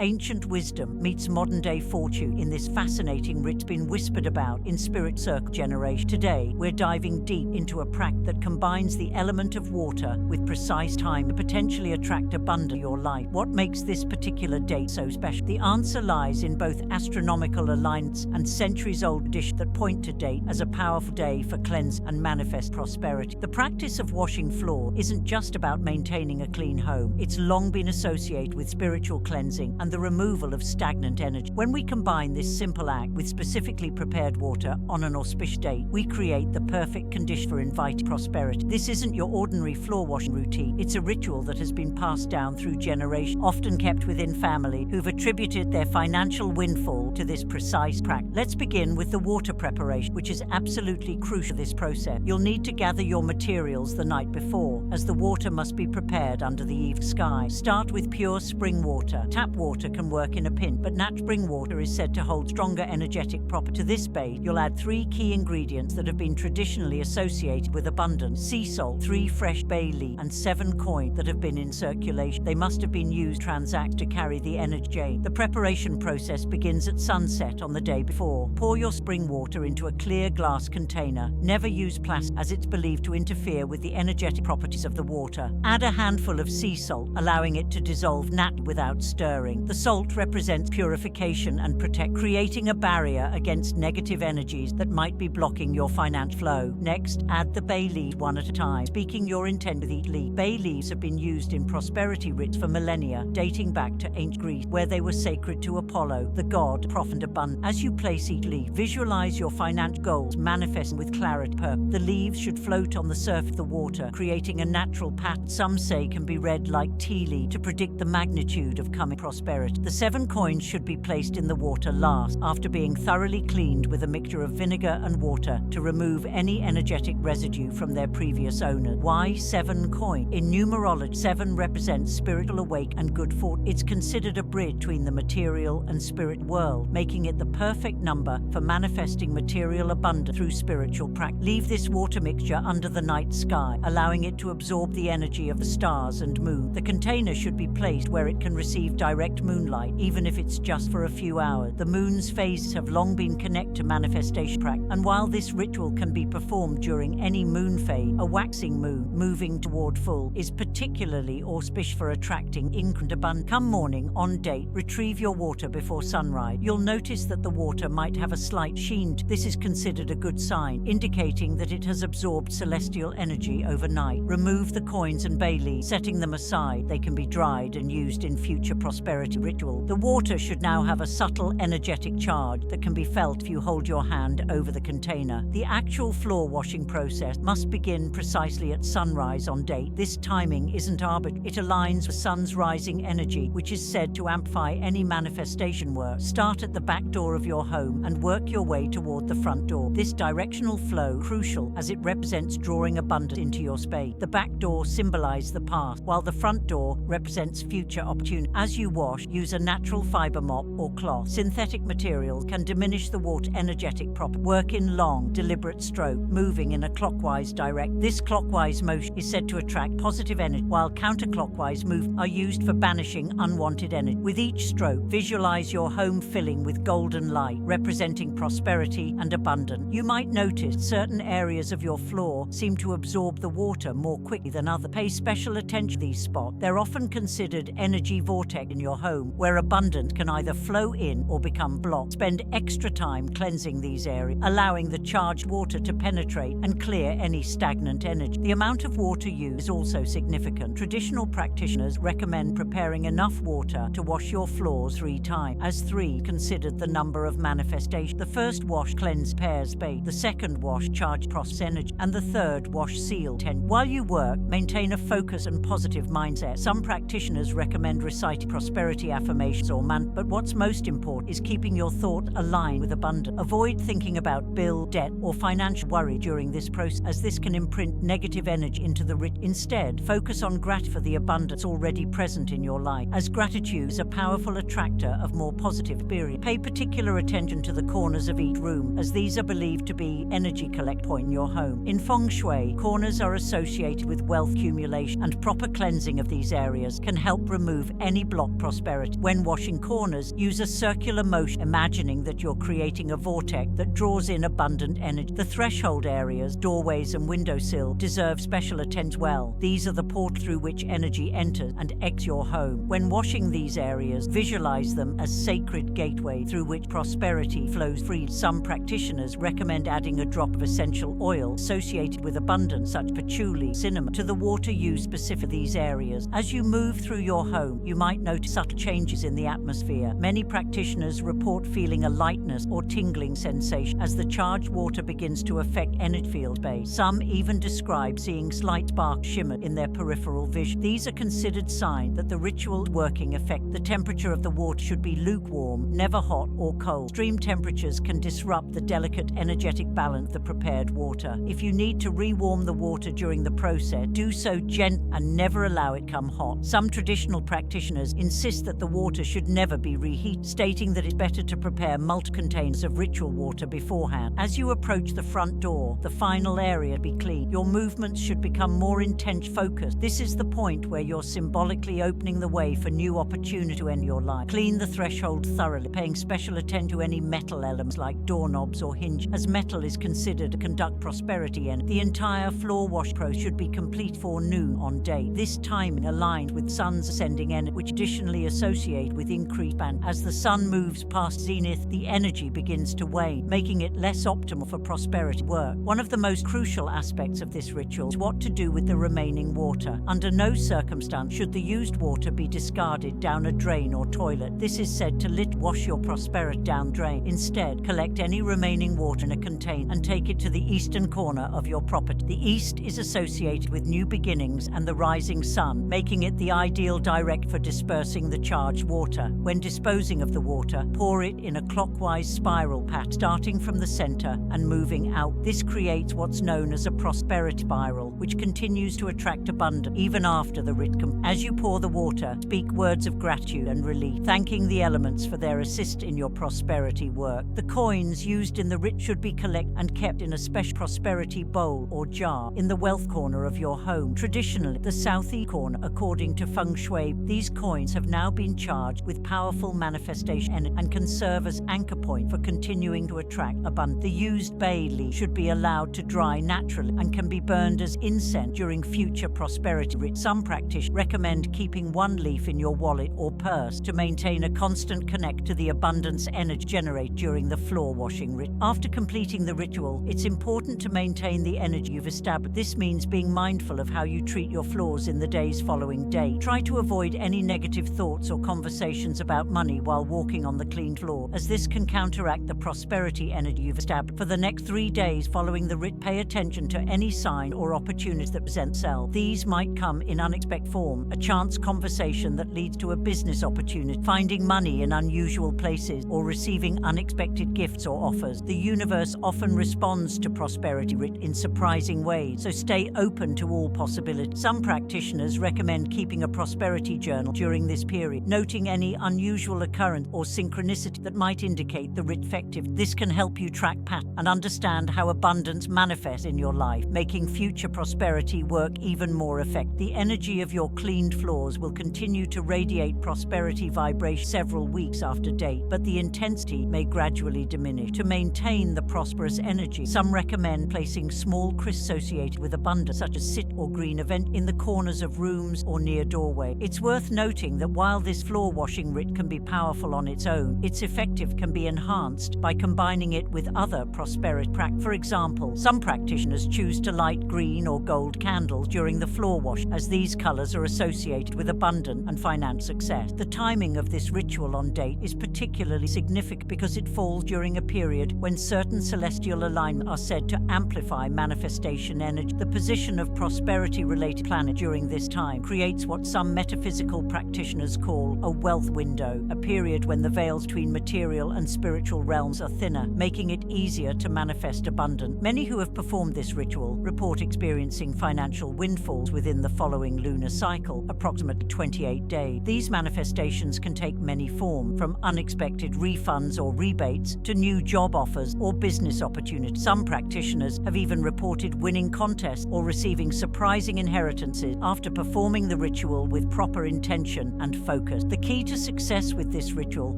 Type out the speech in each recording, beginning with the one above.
Ancient wisdom meets modern-day fortune in this fascinating ritual been whispered about in spirit circle generation. Today, we're diving deep into a practice that combines the element of water with precise time to potentially attract abundance in your life. What makes this particular date so special? The answer lies in both astronomical alignments and centuries-old traditions that point to date as a powerful day for cleanse and manifest prosperity. The practice of washing floor isn't just about maintaining a clean home. It's long been associated with spiritual cleansing and the removal of stagnant energy. When we combine this simple act with specifically prepared water on an auspicious date, we create the perfect condition for inviting prosperity. This isn't your ordinary floor washing routine. It's a ritual that has been passed down through generations, often kept within family who've attributed their financial windfall to this precise practice. Let's begin with the water preparation, which is absolutely crucial to this process. You'll need to gather your materials the night before, as the water must be prepared under the evening sky. Start with pure spring water. Tap water can work in a pinch, but natural spring water is said to hold stronger energetic properties. To this base, you'll add 3 key ingredients that have been traditionally associated with abundance: sea salt, 3 fresh bay leaves, and 7 coins that have been in circulation. They must have been used to transact to carry the energy. The preparation process begins at sunset on the day before. Pour your spring water into a clear glass container. Never use plastic, as it's believed to interfere with the energetic properties of the water. Add a handful of sea salt, allowing it to dissolve naturally without stirring. The salt represents purification and protection, creating a barrier against negative energies that might be blocking your financial flow. Next, add the bay leaves one at a time. Speaking your intent with each leaf. Bay leaves have been used in prosperity rituals for millennia, dating back to ancient Greece, where they were sacred to Apollo, the god of profit and abundance. As you place each leaf, visualize your financial goals manifesting with clarity. The leaves should float on the surface of the water, creating a natural pattern some say can be read like tea leaves to predict the magnitude of coming prosperity. The 7 coins should be placed in the water last, after being thoroughly cleaned with a mixture of vinegar and water to remove any energetic residue from their previous owner. Why 7 coins? In numerology, 7 represents spiritual awake and good fortune. It's considered a bridge between the material and spirit world, making it the perfect number for manifesting material abundance through spiritual practice. Leave this water mixture under the night sky, allowing it to absorb the energy of the stars and moon. The container should be placed where it can receive direct moonlight, even if it's just for a few hours. The moon's phases have long been connected to manifestation practice, and while this ritual can be performed during any moon phase, a waxing moon moving toward full is particularly auspicious for attracting increased abundance. Come morning on date, retrieve your water before sunrise. You'll notice that the water might have a slight sheen. This is considered a good sign, indicating that it has absorbed celestial energy overnight. Remove the coins and bay leaves, setting them aside. They can be dried and used in future prosperity ritual. The water should now have a subtle energetic charge that can be felt if you hold your hand over the container. The actual floor washing process must begin precisely at sunrise on date. This timing isn't arbitrary. It aligns with the sun's rising energy, which is said to amplify any manifestation work. Start at the back door of your home and work your way toward the front door. This directional flow is crucial, as it represents drawing abundance into your space. The back door symbolizes the past, while the front door represents future opportunity. As you wash, use a natural fiber mop or cloth. Synthetic materials can diminish the water energetic property. Work in long, deliberate stroke, moving in a clockwise direction. This clockwise motion is said to attract positive energy, while counterclockwise movements are used for banishing unwanted energy. With each stroke, visualize your home filling with golden light, representing prosperity and abundance. You might notice certain areas of your floor seem to absorb the water more quickly than others. Pay special attention to these spots. They're often considered energy vortex in your home, where abundance can either flow in or become blocked. Spend extra time cleansing these areas, allowing the charged water to penetrate and clear any stagnant energy. The amount of water used is also significant. Traditional practitioners recommend preparing enough water to wash your floors 3 times, as 3 considered the number of manifestation. The first wash cleanse pairs space, the second wash charge process energy, and the third wash seal tension. While you work, maintain a focus and positive mindset. Some practitioners recommend reciting prosperity affirmations or mantras, but what's most important is keeping your thought aligned with abundance. Avoid thinking about bill, debt, or financial worry during this process, as this can imprint negative energy into the rich. Instead, focus on gratitude for the abundance already present in your life, as gratitude is a powerful attractor of more positive experience. Pay particular attention to the corners of each room, as these are believed to be energy collect point in your home. In feng shui, corners are associated with wealth accumulation, and proper cleansing of these areas can help remove any blocked prosperity. prosperity. When washing corners, use a circular motion, imagining that you're creating a vortex that draws in abundant energy. The threshold areas, doorways and windowsill, deserve special attention well. These are the portal through which energy enters and exits your home. When washing these areas, visualize them as sacred gateway through which prosperity flows freely. Some practitioners recommend adding a drop of essential oil associated with abundance, such as patchouli, cinnamon, to the water used specifically for these areas. As you move through your home, you might notice subtle changes in the atmosphere. Many practitioners report feeling a lightness or tingling sensation as the charged water begins to affect energy field base. Some even describe seeing slight spark shimmer in their peripheral vision. These are considered signs that the ritual working effect. The temperature of the water should be lukewarm, never hot or cold. Extreme temperatures can disrupt the delicate energetic balance of the prepared water. If you need to rewarm the water during the process, do so gently and never allow it come hot. Some traditional practitioners insist that the water should never be reheated, stating that it's better to prepare multiple containers of ritual water beforehand. As you approach the front door, the final area to be cleaned, your movements should become more intense focused. This is the point where you're symbolically opening the way for new opportunity to end your life. Clean the threshold thoroughly, paying special attention to any metal elements like doorknobs or hinges, as metal is considered to conduct prosperity energy. The entire floor wash process should be complete for noon on day. This timing aligned with sun's ascending energy, which additionally associate with increased band. As the sun moves past zenith, the energy begins to wane, making it less optimal for prosperity work. One of the most crucial aspects of this ritual is what to do with the remaining water. Under no circumstance should the used water be discarded down a drain or toilet. This is said to wash your prosperity down drain. Instead, collect any remaining water in a container and take it to the eastern corner of your property. The east is associated with new beginnings and the rising sun, making it the ideal direct for dispersing the charged water. When disposing of the water, pour it in a clockwise spiral pattern, starting from the center and moving out. This creates what's known as a prosperity spiral, which continues to attract abundance even after the ritual. As you pour the water, speak words of gratitude and relief, thanking the elements for their assist in your prosperity work. The coins used in the ritual should be collected and kept in a special prosperity bowl or jar in the wealth corner of your home. Traditionally, the southeast corner, according to feng shui, these coins have now been charged with powerful manifestation and can serve as anchor point for continuing to attract abundance. The used bay leaf should be allowed to dry naturally and can be burned as incense during future prosperity rituals. Some practitioners recommend keeping one leaf in your wallet or purse to maintain a constant connect to the abundance energy generated during the floor washing ritual. After completing the ritual, it's important to maintain the energy you've established. This means being mindful of how you treat your floors in the days following day. Try to avoid any negative thoughts or conversations about money while walking on the clean floor, as this can counteract the prosperity energy you've established. For the next 3 days following the ritual, pay attention to any sign or opportunities that present themselves. These might come in unexpected form, a chance conversation that leads to a business opportunity, finding money in unusual places, or receiving unexpected gifts or offers. The universe often responds to prosperity in surprising ways, so stay open to all possibilities. Some practitioners recommend keeping a prosperity journal during this period, noting any unusual occurrence or synchronicity that might indicate the ritual effective. This can help you track patterns and understand how abundance manifests in your life, making future prosperity work even more effective. The energy of your cleaned floors will continue to radiate prosperity vibration several weeks after date, but the intensity may gradually diminish. To maintain the prosperous energy, some recommend placing small crystals associated with abundance, such as sit or green event, in the corners of rooms or near doorway. It's worth noting that while this floor washing ritual can be powerful on its own, its effective can be enhanced by combining it with other prosperity practices. For example, some practitioners choose to light green or gold candles during the floor wash, as these colors are associated with abundance and financial success. The timing of this ritual on date is particularly significant because it falls during a period when certain celestial alignments are said to amplify manifestation energy. The position of prosperity-related planets during this time creates what some metaphysical practitioners call a wealth window, a period when the veils between material and spiritual realms are thinner, making it easier to manifest abundance. Many who have performed this ritual report experiencing financial windfalls within the following lunar cycle, approximately 28 days. These manifestations can take many forms, from unexpected refunds or rebates to new job offers or business opportunities. Some practitioners have even reported winning contests or receiving surprising inheritances after performing the ritual with proper intention and focus. focus. The key to success with this ritual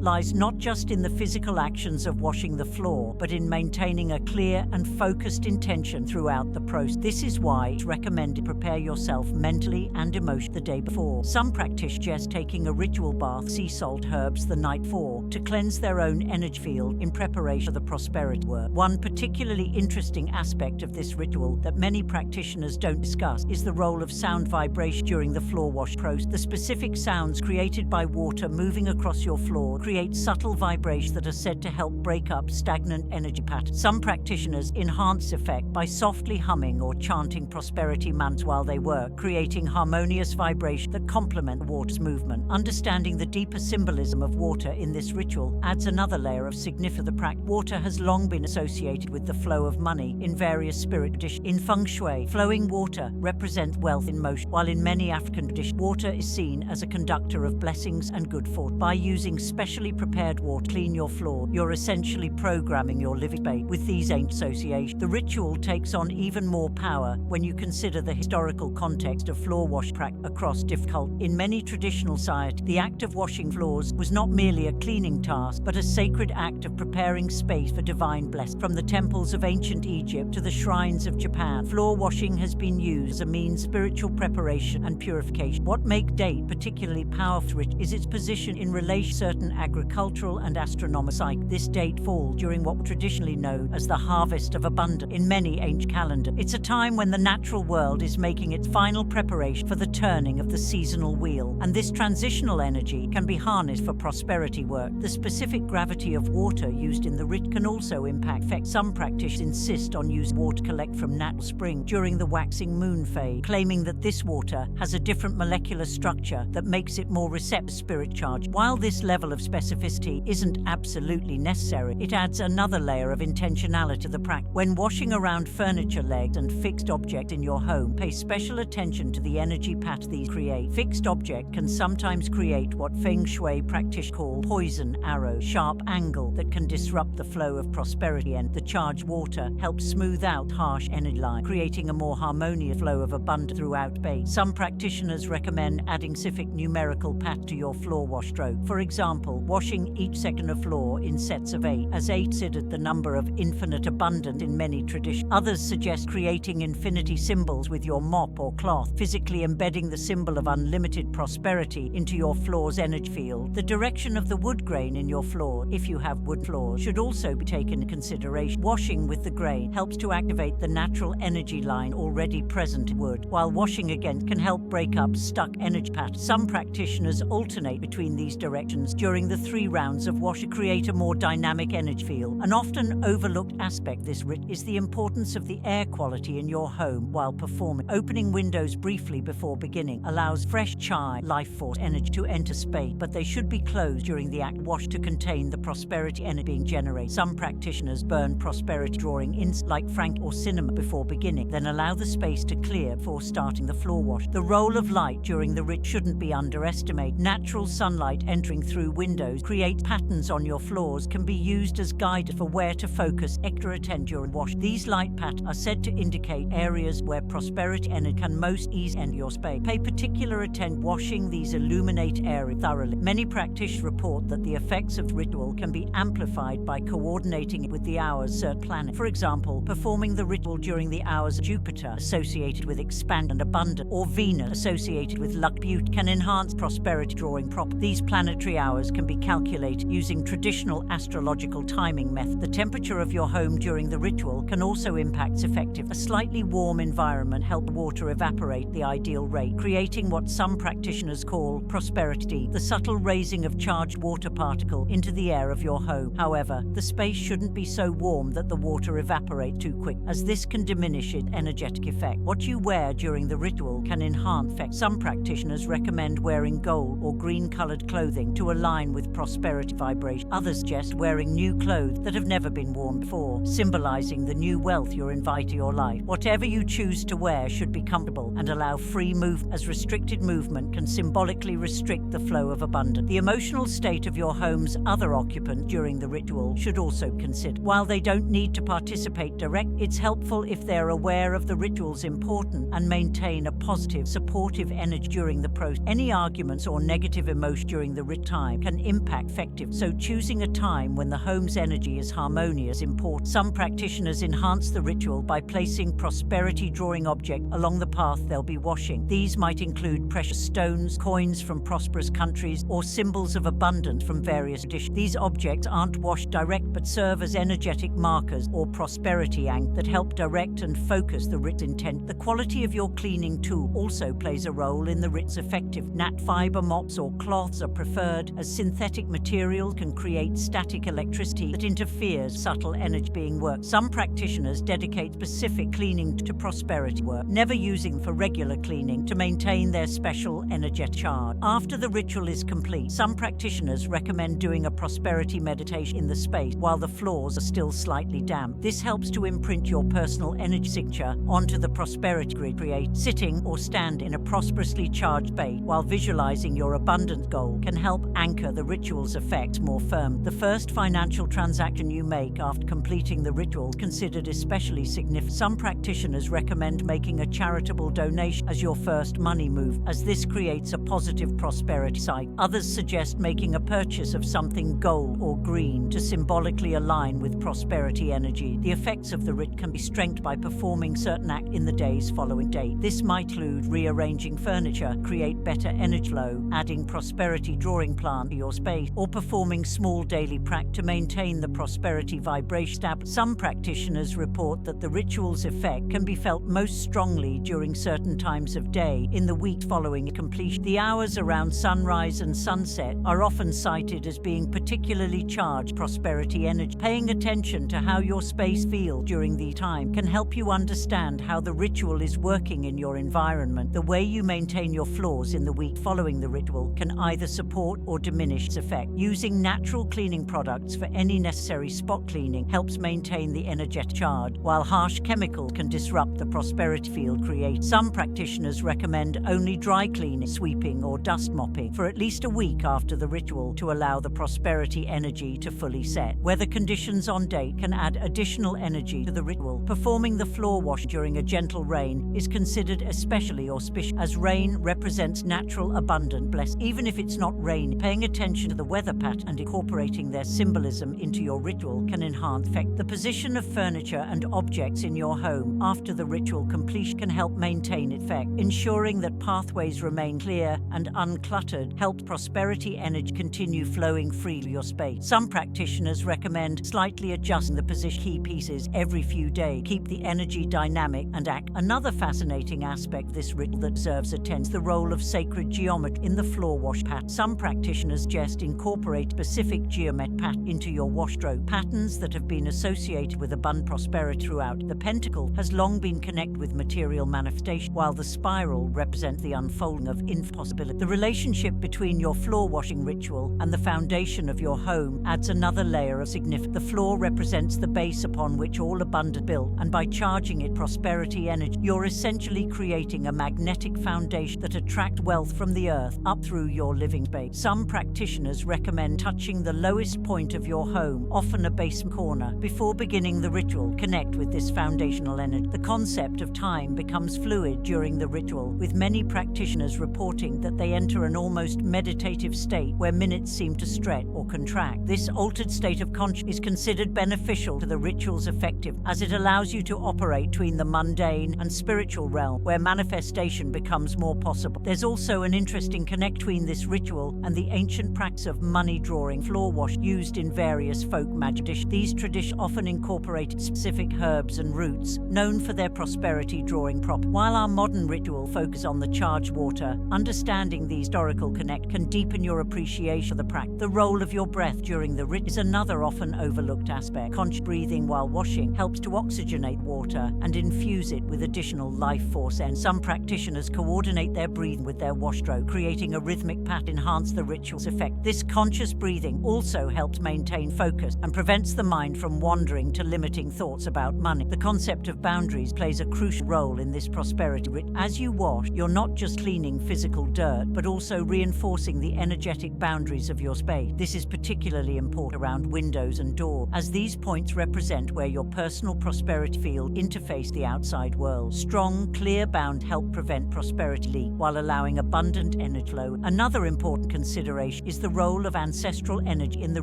lies not just in the physical actions of washing the floor, but in maintaining a clear and focused intention throughout the process. This is why it's recommended to prepare yourself mentally and emotionally the day before. Some practitioners suggest taking a ritual bath, sea salt herbs the night before, to cleanse their own energy field in preparation for the prosperity work. One particularly interesting aspect of this ritual that many practitioners don't discuss is the role of sound vibration during the floor wash process. The specific sounds created by water moving across your floor create subtle vibrations that are said to help break up stagnant energy patterns. Some practitioners enhance the effect by softly humming or chanting prosperity mantras while they work, creating harmonious vibrations that complement the water's movement. Understanding the deeper symbolism of water in this ritual adds another layer of significance to the practice. Water has long been associated with the flow of money in various spirit traditions. In feng shui, flowing water represents wealth in motion, while in many African traditions, water is seen as a conductor of blessings and good fortune. By using specially prepared water to clean your floor, you're essentially programming your living space with these ancient associations. The ritual takes on even more power when you consider the historical context of floor wash practice across different cultures. In many traditional societies, the act of washing floors was not merely a cleaning task, but a sacred act of preparing space for divine blessing. From the temples of ancient Egypt to the shrines of Japan, floor washing has been used as a means of spiritual preparation and purification. What makes date particularly powerful is its position in relation to certain agricultural and astronomical cycles. This date falls during what was traditionally known as the harvest of abundance in many ancient calendars. It's a time when the natural world is making its final preparation for the turning of the seasonal wheel, and this transitional energy can be harnessed for prosperity work. The specific gravity of water used in the ritual can also impact effect. Some practitioners insist on using water collect from natural spring during the waxing moon phase, claiming that this water has a different molecular structure that makes it more receptive to spirit charge. While this level of specificity isn't absolutely necessary, it adds another layer of intentionality to the practice. When washing around furniture legs and fixed objects in your home, pay special attention to the energy pattern these create. Fixed object can sometimes create what feng shui practitioners call poison arrows, sharp angle that can disrupt the flow of prosperity, and the charged water helps smooth out harsh energy lines, creating a more harmonious flow of abundance throughout space. Some practitioners recommend adding specific numerical pattern to your floor wash stroke. For example, washing each section of floor in sets of 8, as 8 considered the number of infinite abundance in many traditions. Others suggest creating infinity symbols with your mop or cloth, physically embedding the symbol of unlimited prosperity into your floor's energy field. The direction of the wood grain in your floor, if you have wood floors, should also be taken into consideration. Washing with the grain helps to activate the natural energy line already present in wood, while washing again can help break up stuck energy patterns. Some practitioners alternate between these directions during the 3 rounds of wash to create a more dynamic energy field. An often overlooked aspect of this ritual is the importance of the air quality in your home while performing. Opening windows briefly before beginning allows fresh life force energy to enter space, but they should be closed during the act of wash to contain the prosperity energy being generated. Some practitioners burn prosperity drawing incense like frank or cinnamon before beginning, then allow the space to clear before starting the floor wash. The role of light during the ritual shouldn't be underestimated. Natural sunlight entering through windows creates patterns on your floors, can be used as guidance for where to focus extra attention during wash. These light patterns are said to indicate areas where prosperity energy can most easily enter your space. Pay particular attention washing these illuminated areas thoroughly. Many practitioners report that the effects of ritual can be amplified by coordinating it with the hours of certain planets. For example, performing the ritual during the hours of Jupiter associated with expansion and abundance, or Venus associated with luck beauty, can enhance prosperity drawing properties. These planetary hours can be calculated using traditional astrological timing method. The temperature of your home during the ritual can also impact its effective. A slightly warm environment helps water evaporate the ideal rate, creating what some practitioners call prosperity, the subtle raising of charged water particles into the air of your home. However, the space shouldn't be so warm that the water evaporates too quick, as this can diminish its energetic effect. What you wear during the ritual can enhance effect. Some practitioners recommend wearing gold or green-colored clothing to align with prosperity vibration. Others suggest wearing new clothes that have never been worn before, symbolizing the new wealth you're inviting to your life. Whatever you choose to wear should be comfortable and allow free movement, as restricted movement can symbolically restrict the flow of abundance. The emotional state of your home's other occupants during the ritual should also be considered. While they don't need to participate directly, it's helpful if they're aware of the ritual's importance and maintain a positive, supportive energy during the process. Any arguments tense or negative emotion during the time can impact effective. So choosing a time when the home's energy is harmonious is important. Some practitioners enhance the ritual by placing prosperity drawing objects along the path they'll be washing. These might include precious stones, coins from prosperous countries, or symbols of abundance from various traditions. These objects aren't washed direct but serve as energetic markers or prosperity anchors that help direct and focus the ritual's intent. The quality of your cleaning tool also plays a role in the ritual's effective. Nat fiber mops or cloths are preferred, as synthetic material can create static electricity that interferes with subtle energy being worked. Some practitioners dedicate specific cleaning to prosperity work, never using for regular cleaning to maintain their special energetic charge. After the ritual is complete, some practitioners recommend doing a prosperity meditation in the space while the floors are still slightly damp. This helps to imprint your personal energy signature onto the prosperity grid. Create sitting or stand in a prosperously charged space while visualizing your abundant goal can help anchor the ritual's effects more firm. The first financial transaction you make after completing the ritual is considered especially significant. Some practitioners recommend making a charitable donation as your first money move, as this creates a positive prosperity cycle. Others suggest making a purchase of something gold or green to symbolically align with prosperity energy. The effects of the ritual can be strengthened by performing certain acts in the days following date. This might include rearranging furniture, create better energy flow, adding prosperity drawing plant to your space, or performing small daily practice to maintain the prosperity vibration. Some practitioners report that the ritual's effect can be felt most strongly during certain times of day in the week following completion. The hours around sunrise and sunset are often cited as being particularly charged prosperity energy. Paying attention to how your space feels during the time can help you understand how the ritual is working in your environment. The way you maintain your floors in the week following the ritual can either support or diminish its effect. Using natural cleaning products for any necessary spot cleaning helps maintain the energetic charge, while harsh chemicals can disrupt the prosperity field created. Some practitioners recommend only dry cleaning, sweeping, or dust mopping for at least a week after the ritual to allow the prosperity energy to fully set. Weather conditions on date can add additional energy to the ritual. Performing the floor wash during a gentle rain is considered especially auspicious, as rain represents natural, abundant blessing. Even if it's not rain, paying attention to the weather pattern and incorporating their symbolism into your ritual can enhance effect. The position of furniture and objects in your home after the ritual completion can help maintain effect. Ensuring that pathways remain clear and uncluttered helps prosperity energy continue flowing freely your space. Some practitioners recommend slightly adjusting the position of key pieces every few days. Keep the energy dynamic and act. Another fascinating aspect of this ritual that deserves attention is the role of sacred geometry in the floor wash pattern. Some practitioners suggest incorporate specific geometric pattern into your wash stroke. Patterns that have been associated with abundant prosperity throughout. The pentacle has long been connected with material manifestation, while the spiral represents the unfolding of infinite possibility. The relationship between your floor washing ritual and the foundation of your home adds another layer of significance. The floor represents the base upon which all abundance built, and by charging it prosperity energy, you're essentially creating a magnetic foundation that attracts wealth from the earth up through your living space. Some practitioners recommend touching the lowest point of your home, often a basement corner, before beginning the ritual. Connect with this foundational energy. The concept of time becomes fluid during the ritual, with many practitioners reporting that they enter an almost meditative state where minutes seem to stretch or contract. This altered state of consciousness is considered beneficial to the ritual's effective, as it allows you to operate between the mundane and spiritual realm, where manifestation becomes more possible. There's also an interesting connection between this ritual and the ancient practice of money drawing floor wash used in various folk magic traditions. These traditions often incorporated specific herbs and roots known for their prosperity drawing properties. While our modern ritual focuses on the charged water, understanding the historical connect can deepen your appreciation of the practice. The role of your breath during the ritual is another often overlooked aspect. Conscious breathing while washing helps to oxygenate water and infuse it with additional life force. And some practitioners coordinate their breathing with their wash stroke, creating a rhythmic pattern to enhance the ritual's effect. This conscious breathing also helps maintain focus and prevents the mind from wandering to limiting thoughts about money. The concept of boundaries plays a crucial role in this prosperity ritual. As you wash, you're not just cleaning physical up dirt, but also reinforcing the energetic boundaries of your space. This is particularly important around windows and doors, as these points represent where your personal prosperity field interface the outside world. Strong, clear boundaries help prevent prosperity leak while allowing abundant energy flow. Another important consideration is the role of ancestral energy in the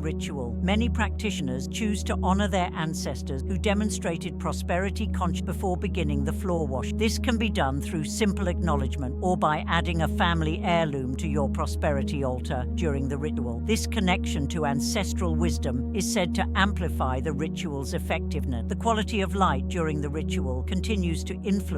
ritual. Many practitioners choose to honor their ancestors who demonstrated prosperity consciousness before beginning the floor wash. This can be done through simple acknowledgement or by adding a family heirloom to your prosperity altar during the ritual. This connection to ancestral wisdom is said to amplify the ritual's effectiveness. The quality of light during the ritual continues to influence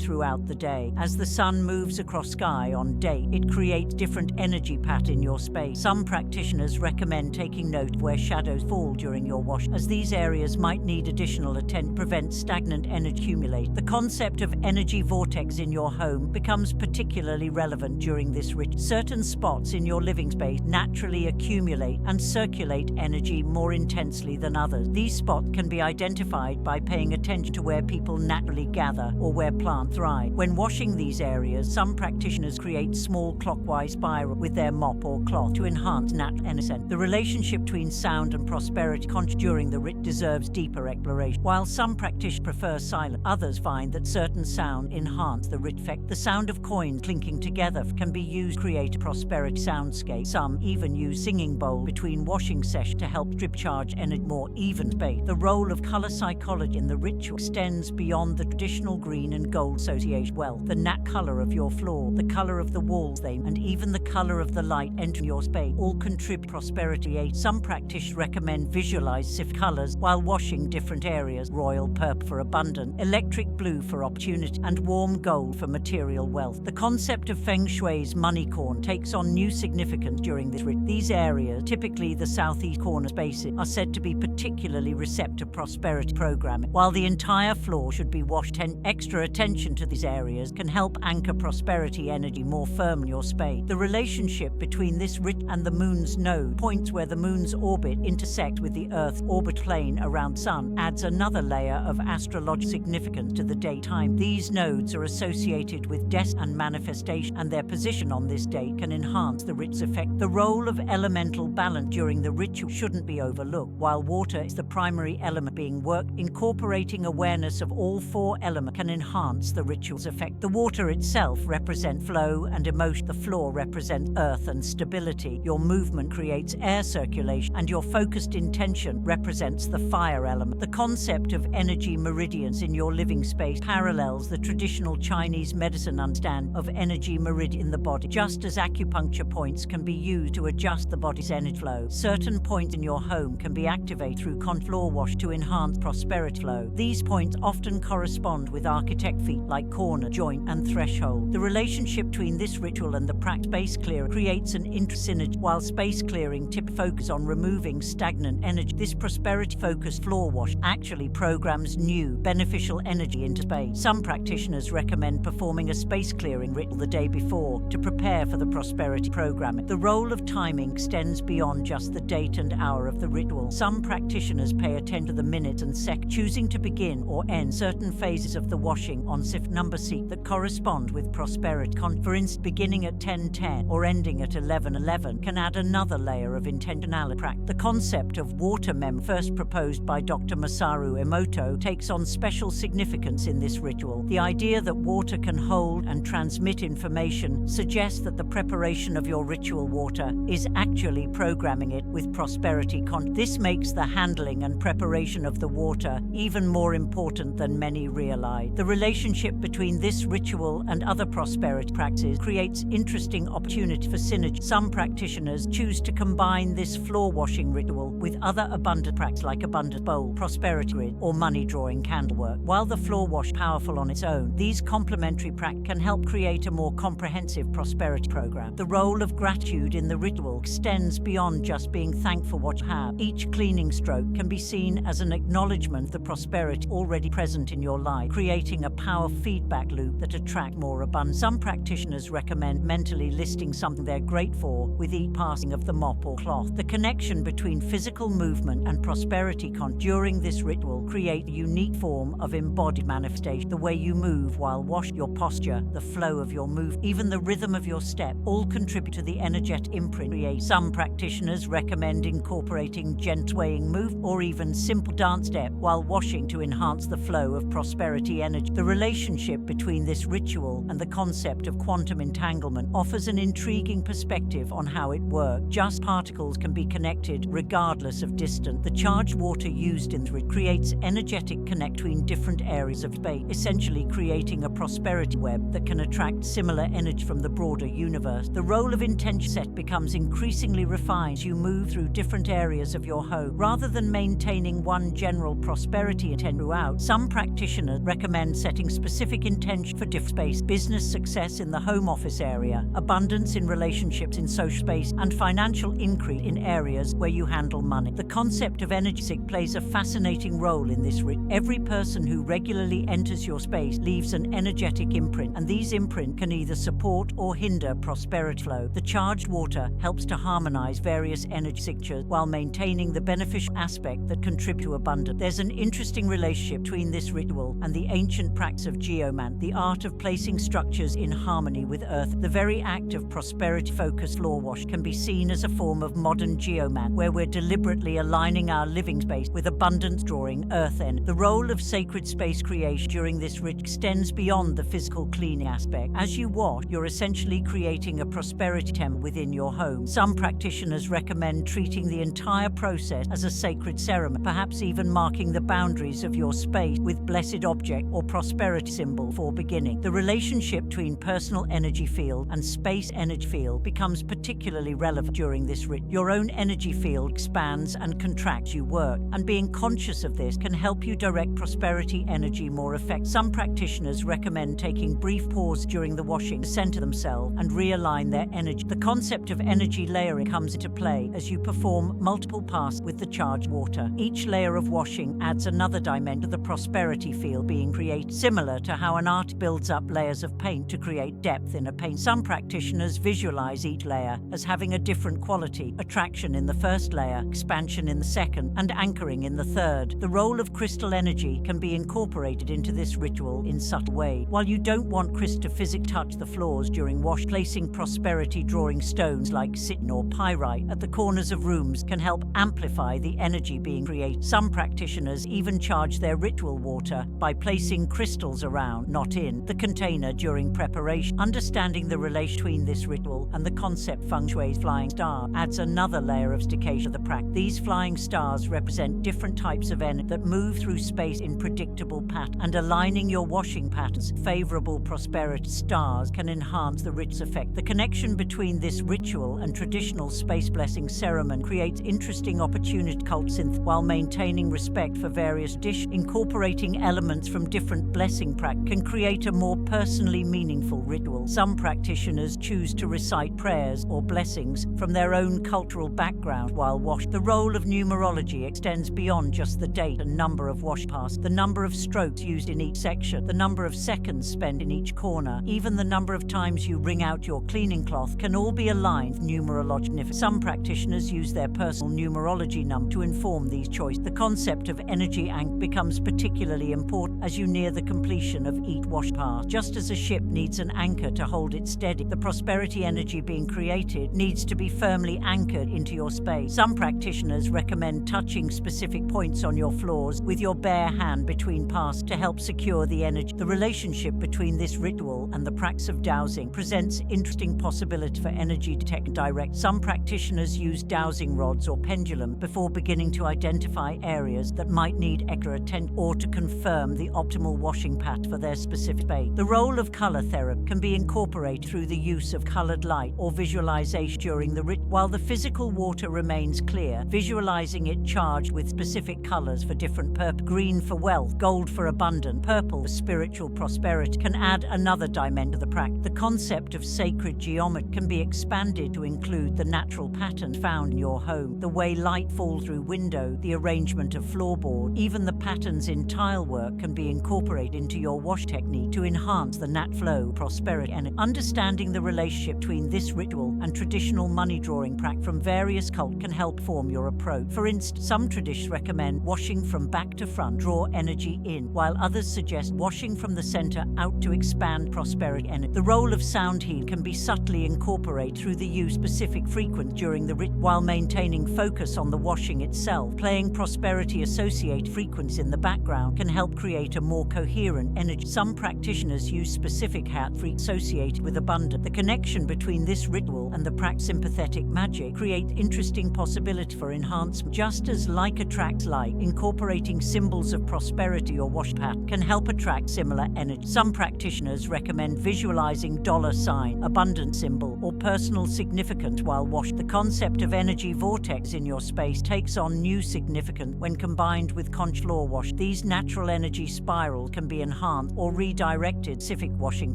throughout the day. As the sun moves across sky on day, it creates different energy patterns in your space. Some practitioners recommend taking note of where shadows fall during your wash, as these areas might need additional attention to prevent stagnant energy accumulate. The concept of energy vortex in your home becomes particularly relevant during this ritual. Certain spots in your living space naturally accumulate and circulate energy more intensely than others. These spots can be identified by paying attention to where people naturally gather or where plants thrive. When washing these areas, some practitioners create small clockwise spiral with their mop or cloth to enhance natural energy. The relationship between sound and prosperity during the rite deserves deeper exploration. While some practitioners prefer silence, others find that certain sound enhance the rite effect. The sound of coins clinking together can be used to create a prosperity soundscape. Some even use singing bowl between washing sessions to help drip charge energy more even space. The role of color psychology in the ritual extends beyond the traditional green and gold association. Well, the nat color of your floor, the color of the walls, and even the color of the light entering your space all contribute to prosperity. Some practitioners recommend visualize shift colors while washing different areas: royal purple for abundance, electric blue for opportunity, and warm gold for material wealth. The concept of Feng Shui's money corner takes on new significance during this ritual. These areas, typically the southeast corner spaces, are said to be particularly receptive to prosperity programming. While the entire floor should be washed, extra attention to these areas can help anchor prosperity energy more firmly in your space. The relationship between this ritual and the moon's node, points where the moon's orbit intersects with the Earth's orbit plane around Sun, adds another layer of astrological significance to the daytime. These nodes are associated with destiny and manifestation, and their position on this day can enhance the ritual's effect. The role of elemental balance during the ritual shouldn't be overlooked. While water is the primary element being worked, incorporating awareness of all four elements can enhance the ritual's effect. The water itself represents flow and emotion. The floor represents earth and stability. Your movement creates air circulation, and your focused intention represents the fire element. The concept of energy meridians in your living space parallels the traditional Chinese medicine understanding of energy meridian in the body. Just as acupuncture points can be used to adjust the body's energy flow, certain points in your home can be activated through floor wash to enhance prosperity flow. These points often correspond with architect feet like corner, joint, and threshold. The relationship between this ritual and the space clearing creates an synergy. While space clearing typically focuses on removing stagnant energy, this prosperity-focused floor wash actually programs new, beneficial energy into space. Some practitioners recommend performing a space clearing ritual the day before to prepare for the prosperity programming. The role of timing extends beyond just the date and hour of the ritual. Some practitioners pay attention to the minutes and seconds, choosing to begin or end certain phases of the washing on number sequence that correspond with prosperity. For instance, beginning at 10:10 or ending at 11:11 can add another layer of intentionality. The concept of water memory, first proposed by Dr. Masaru Emoto, takes on special significance in this ritual. The idea that water can hold and transmit information suggests that the preparation of your ritual water is actually programming it with prosperity. This makes the handling and preparation of the water even more important than many realize. The relationship between this ritual and other prosperity practices creates interesting opportunity for synergy. Some practitioners choose to combine this floor washing ritual with other abundant practices like abundant bowl, prosperity grid, or money drawing candle work. While the floor wash is powerful on its own, these complementary practices can help create a more comprehensive prosperity program. The role of gratitude in the ritual extends beyond just being thankful for what you have. Each cleaning stroke can be seen as an acknowledgement of the prosperity already present in your life, creating a powerful feedback loop that attracts more abundance. Some practitioners recommend mental mentally listing something they're grateful for with each passing of the mop or cloth. The connection between physical movement and prosperity during this ritual create a unique form of embodied manifestation. The way you move while washing, your posture, the flow of your move, even the rhythm of your step, all contribute to the energetic imprint created. Some practitioners recommend incorporating gentle swaying move or even simple dance step while washing to enhance the flow of prosperity energy. The relationship between this ritual and the concept of quantum entanglement offers an intriguing perspective on how it works. Just particles can be connected regardless of distance. The charged water used in the creates energetic connect between different areas of space, essentially creating a prosperity web that can attract similar energy from the broader universe. The role of intention set becomes increasingly refined as you move through different areas of your home. Rather than maintaining one general prosperity intent throughout, some practitioners recommend setting specific intention for different space: business success in the home office area, abundance in relationships in social space, and financial increase in areas where you handle money. The concept of energy sync plays a fascinating role in this ritual. Every person who regularly enters your space leaves an energetic imprint, and these imprints can either support or hinder prosperity flow. The charged water helps to harmonize various energy signatures while maintaining the beneficial aspect that contribute to abundance. There's an interesting relationship between this ritual and the ancient practice of geomancy, the art of placing structures in harmony with earth. The very act of prosperity-focused floor wash can be seen as a form of modern geomancy, where we're deliberately aligning our living space with abundance, drawing earth in. The role of sacred space creation during this ritual extends beyond the physical cleaning aspect. As you wash, you're essentially creating a prosperity temple within your home. Some practitioners recommend treating the entire process as a sacred ceremony, perhaps even marking the boundaries of your space with blessed object or prosperity symbol before beginning. The relationship between personal energy field and space energy field becomes particularly relevant during this ritual. Your own energy field expands and contracts as you work, and being conscious of this can help you direct prosperity energy more effectively. Some practitioners recommend taking brief pause during the washing to center themselves and realign their energy. The concept of energy layering comes into play as you perform multiple passes with the charged water. Each layer of washing adds another dimension to the prosperity field being created, similar to how an artist builds up layers of paint to create depth in a paint. Some practitioners visualize each layer as having a different quality: attraction in the first layer, expansion in the second, and anchoring in the third. The role of crystal energy can be incorporated into this ritual in subtle ways. While you don't want crystal to physically touch the floors during wash, placing prosperity drawing stones like sitin or pyrite at the corners of rooms can help amplify the energy being created. Some practitioners even charge their ritual water by placing crystals around, not in, the container during preparation. Understanding the relation between this ritual and the concept feng shui's flying star adds another layer of sophistication to the practice. These flying stars represent different types of energy that move through space in predictable patterns, and aligning your washing patterns favorable prosperity stars can enhance the ritual's effect. The connection between this ritual and traditional space blessing ceremony creates interesting opportunity to cult synth while maintaining respect for various traditions. Incorporating elements from different blessing practices can create a more personally meaningful ritual. Some practitioners choose to recite prayers or blessings from their own cultural background while washing. The role of numerology extends beyond just the date and number of wash passes, the number of strokes used in each section, the number of seconds spent in each corner, even the number of times you wring out your cleaning cloth can all be aligned with numerology. Some practitioners use their personal numerology number to inform these choices. The concept of energy anchor becomes particularly important as you near the completion of each wash pass. Just as a ship needs an anchor to hold it steady, the prosperity energy being created needs to be firmly anchored into your space. Some practitioners recommend touching specific points on your floors with your bare hand between passes to help secure the energy. The relationship between this ritual and the practice of dowsing presents interesting possibility for energy detect and direct. Some practitioners use dowsing rods or pendulum before beginning to identify areas that might need extra attention or to confirm the optimal washing pattern for their specific space. The role of color therapy can be incorporated through the use of colored light or visualization during the ritual. While the physical water remains clear, visualizing it charged with specific colors for different purposes: green for wealth, gold for abundance, purple for spiritual prosperity, prosperity can add another dimension to the practice. The concept of sacred geometry can be expanded to include the natural patterns found in your home, the way light falls through window, the arrangement of floorboard, even the patterns in tile work can be incorporated into your wash technique to enhance the nat flow, prosperity, and understanding the relationship between this ritual and traditional money drawing practice from various cultures can help form your approach. For instance, some traditions recommend washing from back to front, draw energy in, while others suggest washing from the center out to expand prosperity energy. The role of sound healing can be subtly incorporated through the use of specific frequency during the ritual, while maintaining focus on the washing itself. Playing prosperity-associated frequencies in the background can help create a more coherent energy. Some practitioners use specific hat frequencies associated with abundance. The connection between this ritual and the practice sympathetic magic create interesting possibility for enhancement. Just as like attracts like, incorporating symbols of prosperity or wash pat can help attract similar energy. Some practitioners recommend visualizing dollar sign, abundance symbol, or personal significance while washing. The concept of energy vortex in your space takes on new significance when combined with conch law wash. These natural energy spirals can be enhanced or redirected specific washing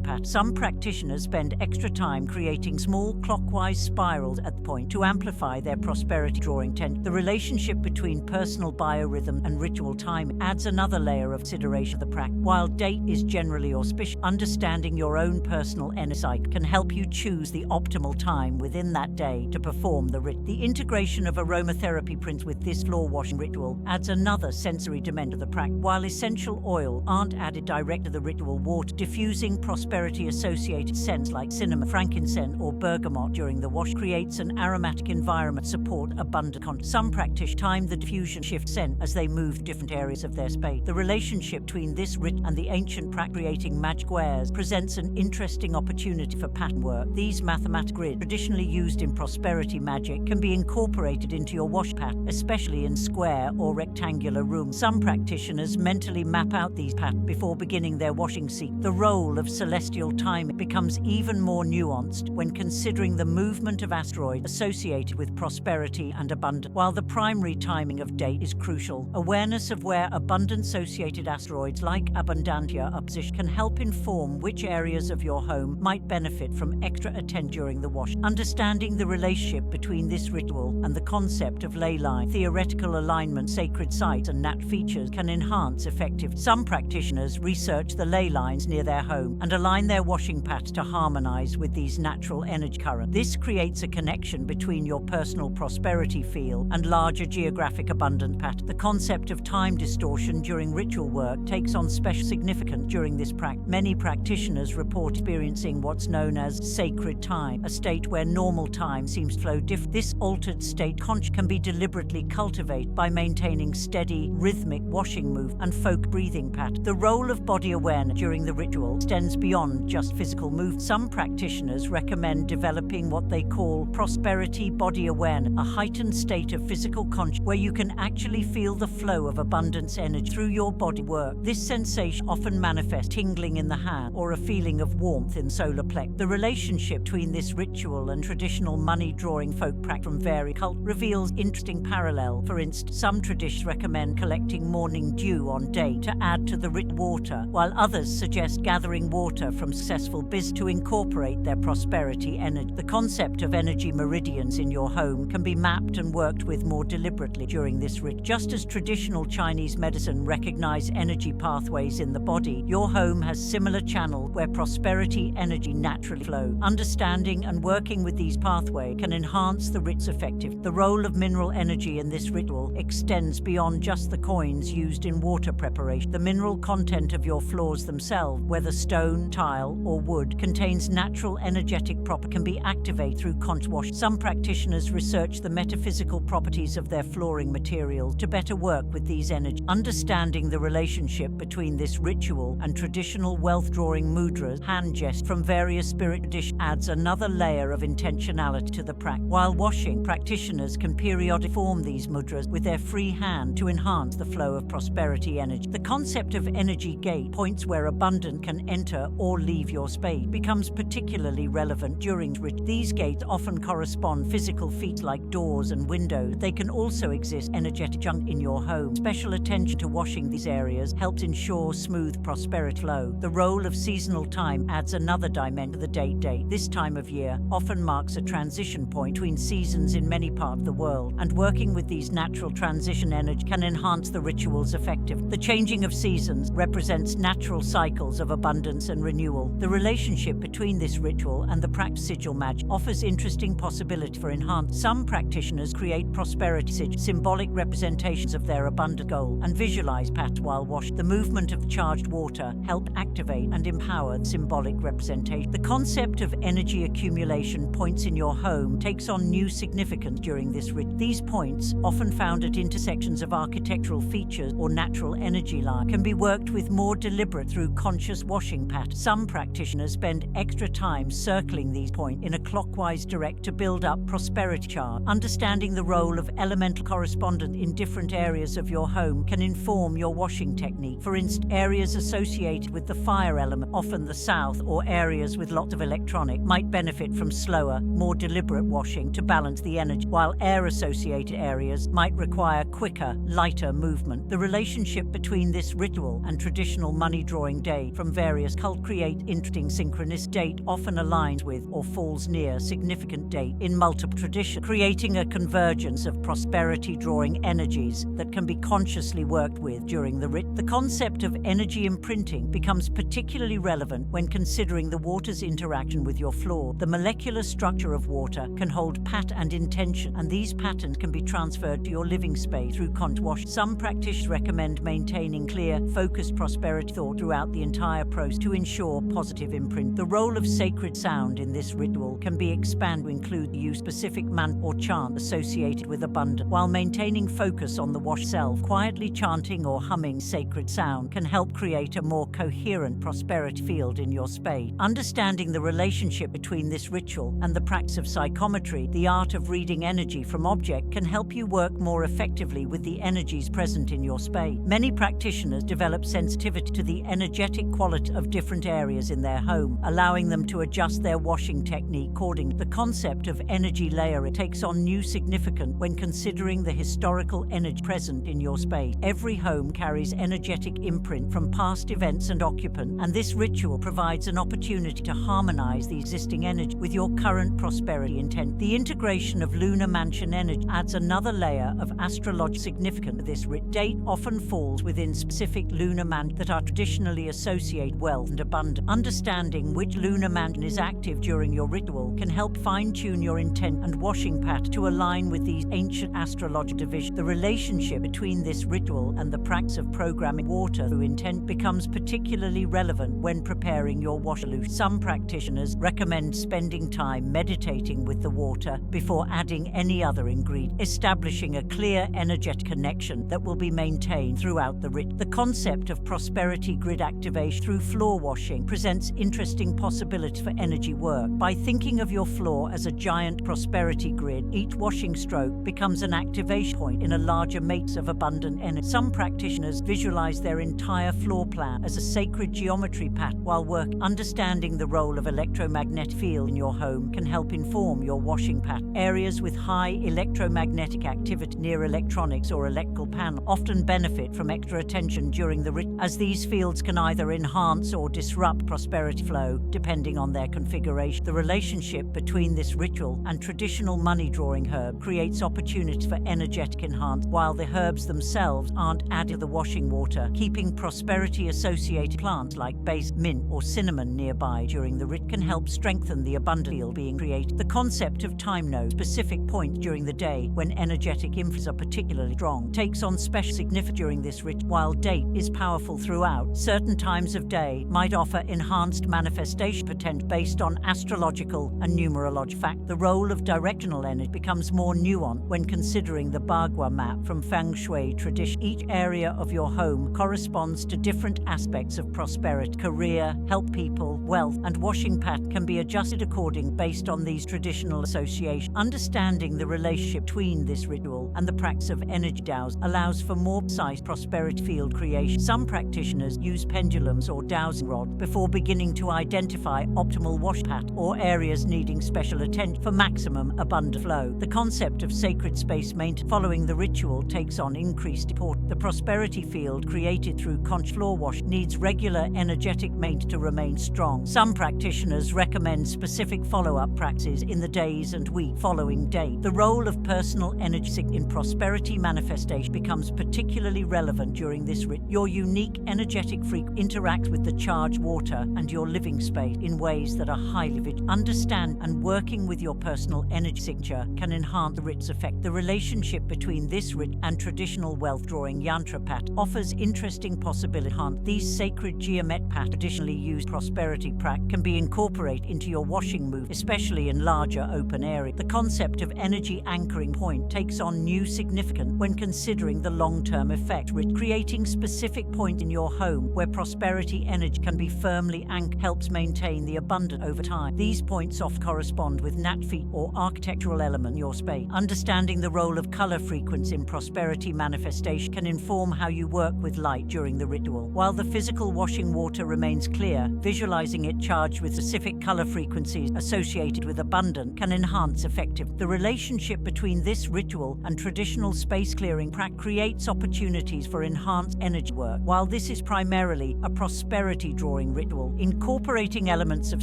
pat. Some practitioners spend extra time creating small clockwise spirals at the point to amplify their prosperity drawing tension. The relationship between personal biorhythm and ritual time adds another layer of consideration of the practice. While date is generally auspicious, understanding your own personal energy cycle can help you choose the optimal time within that day to perform the ritual. The integration of aromatherapy principles with this floor washing ritual adds another sensory dimension to the practice. While essential oil aren't added direct to the ritual water, diffusing prosperity-associated scents like cinnamon, frankincense, or bergamot during the wash creates an aromatic environment support abundant content. Some practitioners time the diffusion shift scent as they move to different areas of their space. The relationship between this ritual and the ancient practice creating magic squares presents an interesting opportunity for pattern work. These mathematical grids, traditionally used in prosperity magic, can be incorporated into your wash pattern, especially in square or rectangular rooms. Some practitioners mentally map out these patterns before beginning their washing sequence. The role of celestial timing becomes even more nuanced when considering the movement of asteroids associated with prosperity and abundance. While the primary timing of date is crucial, awareness of where abundance-associated asteroids like Abundantia are positioned can help inform which areas of your home might benefit from extra attention during the wash. Understanding the relationship between this ritual and the concept of ley line, theoretical alignment, sacred sites, and nat features can enhance effective. Some practitioners research the ley lines near their home and align their washing patterns to harmonize with these natural energy currents. This creates a connection between your personal prosperity field and larger geographic abundance pattern. The concept of time distortion during ritual work takes on special significance during this practice. Many practitioners report experiencing what's known as sacred time, a state where normal time seems to flow differently. This altered state can be deliberately cultivated by maintaining steady, rhythmic washing move and folk breathing pattern. The role of body awareness during the ritual extends beyond just physical movement. Some practitioners recommend developing what they call prosperity body awareness, a heightened state of physical consciousness where you can actually feel the flow of abundance energy through your body work. This sensation often manifests tingling in the hand or a feeling of warmth in solar plexus. The relationship between this ritual and traditional money drawing folk practice from various cultures reveals interesting parallel. For instance, some traditions recommend collecting morning dew on day to add to the rich water, while others suggest gathering water from successful business to incorporate their prosperity energy. The concept of energy meridians in your home can be mapped and worked with more deliberately during this ritual. Just as traditional Chinese medicine recognizes energy pathways in the body, your home has similar channels where prosperity energy naturally flows. Understanding and working with these pathways can enhance the ritual's effectiveness. The role of mineral energy in this ritual extends beyond just the coins used in water preparation. The mineral content of your floors themselves, whether stone, tile, or wood, contains natural energetic properties can be activated through conch wash. Some practitioners research the metaphysical properties of their flooring materials to better work with these energies. Understanding the relationship between this ritual and traditional wealth drawing mudras, hand gestures from various spirit traditions, adds another layer of intentionality to the practice. While washing, practitioners can periodically form these mudras with their free hand to enhance the flow of prosperity energy. The concept of energy gate, points where abundance can enter or leave your space, becomes particularly relevant during rituals. These gates often correspond physical features like doors and windows. They can also exist energetic junk in your home. Special attention to washing these areas helps ensure smooth prosperity prosperity flow. The role of seasonal time adds another dimension to the date. This time of year often marks a transition point between seasons in many parts of the world, and working with these natural transition energy can enhance the ritual's effectiveness. The changing of seasons represents natural cycles of abundance and renewal. The relationship between this ritual and the practice sigil magic offers interesting possibility for enhancement. Some practitioners create prosperity sigils, symbolic representations of their abundant goal, and visualize patterns while washing. The movement of charged water help activate and empower the symbolic representation. The concept of energy accumulation points in your home takes on new significance during this ritual. These points, often found at intersections of architectural features or natural energy lines, can be worked with more deliberate through conscious washing patterns. Some practitioners spend extra time circling these points in a clockwise direction to build up prosperity chart. Understanding the role of elemental correspondence in different areas of your home can inform your washing technique. For instance, areas associated with the fire element, often the south, or areas with lots of electronic, might benefit from slower, more deliberate washing to balance the energy, while air-associated areas might require quicker, lighter movement. The relationship between this ritual and traditional money-drawing day from various cultures create interesting synchronicity. Date often aligns with or falls near significant date in multiple traditions, creating a convergence of prosperity-drawing energies that can be consciously worked with during the ritual. The concept of energy imprinting becomes particularly relevant when considering the water's interaction with your floor. The molecular structure of water can hold pattern and intention, and these patterns can be transferred to your living space through conscious washing. Some practitioners recommend maintaining clear, focused prosperity thought throughout the entire process to ensure positive imprint. The role of sacred sound in this ritual can be expanded to include the use of specific mantra or chant associated with abundance. While maintaining focus on the wash itself, quietly chanting or humming sacred sound can help create a more coherent prosperity field in your space. Understanding the relationship between this ritual and the practice of psychometry, the art of reading energy from objects, can help you work more effectively with the energies present in your space. Many practitioners develop sensitivity to the energetic quality of different areas in their home, allowing them to adjust their washing technique accordingly. The concept of energy layering takes on new significance when considering the historical energy present in your space. Every home carries energetic imprint from past events and occupants, and this ritual provides an opportunity to harmonize the existing energy with your current prosperity intent. The integration of lunar mansion energy adds another layer of astrological significance to this ritual. Date often falls within specific lunar mansions that are traditionally associated with wealth and abundance. Understanding which lunar mansion is active during your ritual can help fine-tune your intent and washing pattern to align with these ancient astrological divisions. The relationship between this ritual and the practice of programming water through intent becomes particularly relevant when preparing your wash solution. Some practitioners recommend spending time meditating with the water before adding any other ingredient, establishing a clear energetic connection that will be maintained throughout the ritual. The concept of prosperity grid activation through floor washing presents interesting possibilities for energy work. By thinking of your floor as a giant prosperity grid, each washing stroke becomes an activation point in a larger matrix of abundant energy. Some practitioners visualize their entire floor plan as a sacred geometry pattern while working. Understanding the role of electromagnetic field in your home can help inform your washing pattern. Areas with high electromagnetic activity near electronics or electrical panels often benefit from extra attention during the ritual, as these fields can either enhance or disrupt prosperity flow depending on their configuration. The relationship between this ritual and traditional money-drawing herb creates opportunities for energetic enhancement, while the herbs themselves aren't added to the washing water, keeping prosperity-associated plants like basil, mint, or cinnamon nearby during the ritual can help strengthen the abundant field being created. The concept of time node, specific points during the day when energetic influences are particularly strong, takes on special significance during this ritual. While date is powerful throughout, certain times of day might offer enhanced manifestation potential based on astrological and numerological factors. The role of directional energy becomes more nuanced when considering the Bagua map from Feng Shui tradition. Each area of your home corresponds to different aspects of prosperity, career, help people, wealth, and washing pattern can be adjusted accordingly based on these traditional associations. Understanding the relationship between this ritual and the practice of energy dowsing allows for more precise prosperity field creation. Some practitioners use pendulums or dowsing rods before beginning to identify optimal wash pattern or areas needing special attention for maximum abundant flow. The concept of sacred space maintenance following the ritual takes on increased importance. The prosperity field created through conscious floor wash needs regular energetic maintenance to remain strong. Some practitioners recommend specific follow-up practices in the days and week following date. The role of personal energy in prosperity manifestation becomes particularly relevant during this ritual. Your unique energetic frequency interacts with the charged water and your living space in ways that are highly vigilant. Understand and working with your personal energy signature can enhance the ritual's effect. The relationship between this ritual and traditional wealth drawing yantra pattern offers interesting possibilities. These sacred geometric patterns traditionally used prosperity practice can be incorporated into your washing move, especially in larger open areas. The concept of energy anchoring point takes on new significance when considering the long-term effect. Creating specific points in your home where prosperity energy can be firmly anchored helps maintain the abundance over time. These points often correspond with natural or architectural element in your space. Understanding the role of color frequency in prosperity manifestation can inform how you work with light during the ritual. While the physical washing water remains clear, visualizing it charged with specific color frequencies associated with abundance can enhance effectiveness. The relationship between this ritual and traditional space clearing practice creates opportunities for enhanced energy work. While this is primarily a prosperity drawing ritual, incorporating elements of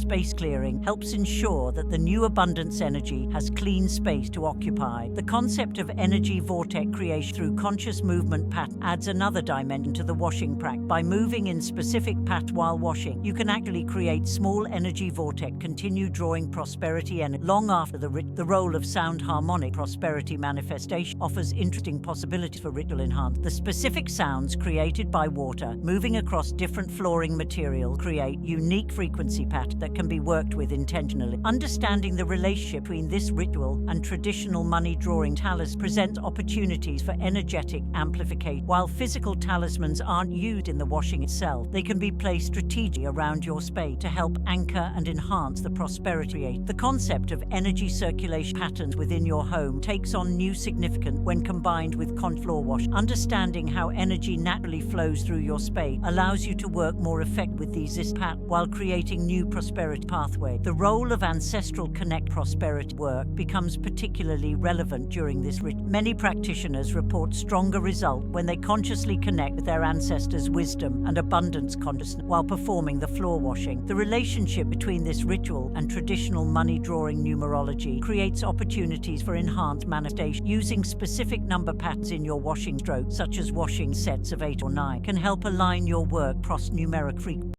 space clearing helps ensure that the new abundance energy has clean space to occupy. The concept of energy vortex creation through conscious movement pattern adds another dimension to the washing practice. By moving in specific pattern while washing, you can actually create small energy vortex, continue drawing prosperity energy long after the ritual. The role of sound harmonic prosperity manifestation offers interesting possibilities for ritual enhancement. The specific sounds created by water moving across different flooring materials create unique frequency patterns that can be worked with intentionally. Understanding the relationship between this ritual and traditional money drawing talismans presents opportunities for energetic amplification. While physical talismans aren't used in the washing itself, they can be placed strategically around your space to help anchor and enhance the prosperity. The concept of energy circulation patterns within your home takes on new significance when combined with floor wash. Understanding how energy naturally flows through your space allows you to work more effectively with these patterns while creating new prosperity pathways. The role of ancestral connect prosperity work becomes particularly relevant during this ritual. Many practitioners report stronger results when they consciously connect with their ancestors' wisdom and abundance consciousness while performing the floor washing. The relationship between this ritual and traditional money drawing numerology creates opportunities for enhanced manifestation. Using specific number patterns in your washing stroke, such as washing sets of 8 or 9, can help align your work across numeric frequency.